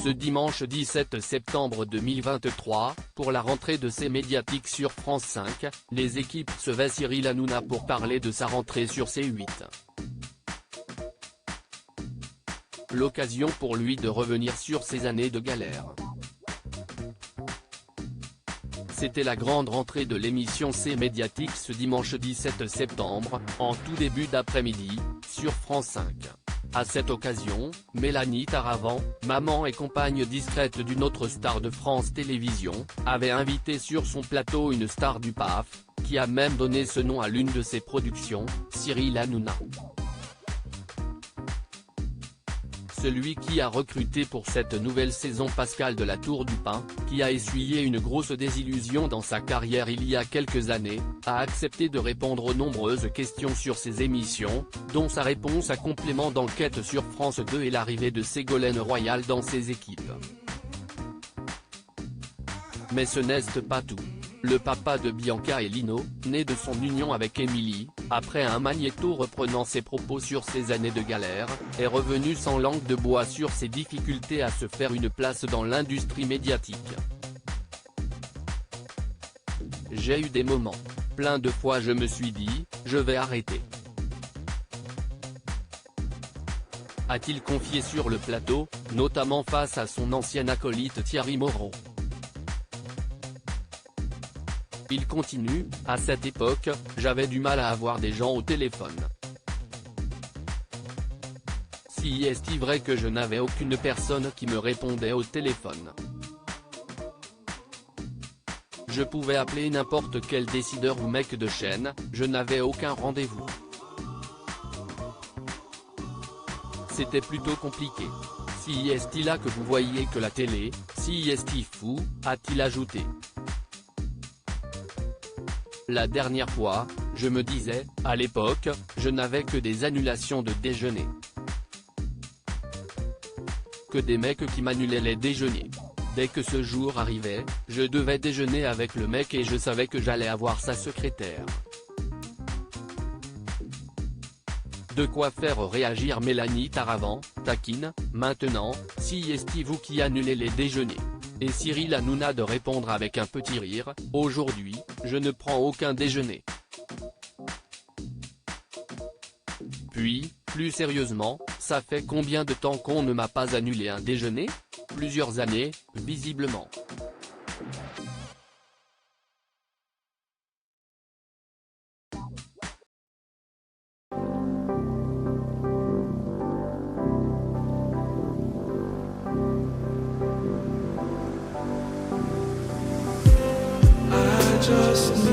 ce dimanche 17 septembre 2023, pour la rentrée de C Médiatique sur France 5, les équipes recevaient Cyril Hanouna pour parler de sa rentrée sur C8. L'occasion pour lui de revenir sur ses années de galère. C'était la grande rentrée de l'émission C Médiatique ce dimanche 17 septembre, en tout début d'après-midi, sur France 5. À cette occasion, Mélanie Taravant, maman et compagne discrète d'une autre star de France Télévisions, avait invité sur son plateau une star du PAF, qui a même donné ce nom à l'une de ses productions, Cyril Hanouna. Celui qui a recruté pour cette nouvelle saison Pascal de la Tour du Pin, qui a essuyé une grosse désillusion dans sa carrière il y a quelques années, a accepté de répondre aux nombreuses questions sur ses émissions, dont sa réponse à complément d'enquête sur France 2 et l'arrivée de Ségolène Royal dans ses équipes. Mais ce n'est pas tout. Le papa de Bianca et Lino, né de son union avec Émilie, après un magnéto reprenant ses propos sur ses années de galère, est revenu sans langue de bois sur ses difficultés à se faire une place dans l'industrie médiatique. J'ai eu des moments. Plein de fois je me suis dit, je vais arrêter. A-t-il confié sur le plateau, notamment face à son ancien acolyte Thierry Moreau. Il continue, à cette époque, j'avais du mal à avoir des gens au téléphone. Si est-il vrai que je n'avais aucune personne qui me répondait au téléphone. Je pouvais appeler n'importe quel décideur ou mec de chaîne, je n'avais aucun rendez-vous. C'était plutôt compliqué. Si est-il là que vous voyez que la télé, si est-il fou, a-t-il ajouté. La dernière fois, je me disais, à l'époque, je n'avais que des annulations de déjeuner. Que des mecs qui m'annulaient les déjeuners. Dès que ce jour arrivait, je devais déjeuner avec le mec et je savais que j'allais avoir sa secrétaire. De quoi faire réagir Mélanie Taravant, taquine, maintenant, si est-il vous qui annulez les déjeuners. Et Cyril Hanouna de répondre avec un petit rire, aujourd'hui, je ne prends aucun déjeuner. Puis, plus sérieusement, ça fait combien de temps qu'on ne m'a pas annulé un déjeuner? Plusieurs années, visiblement. Just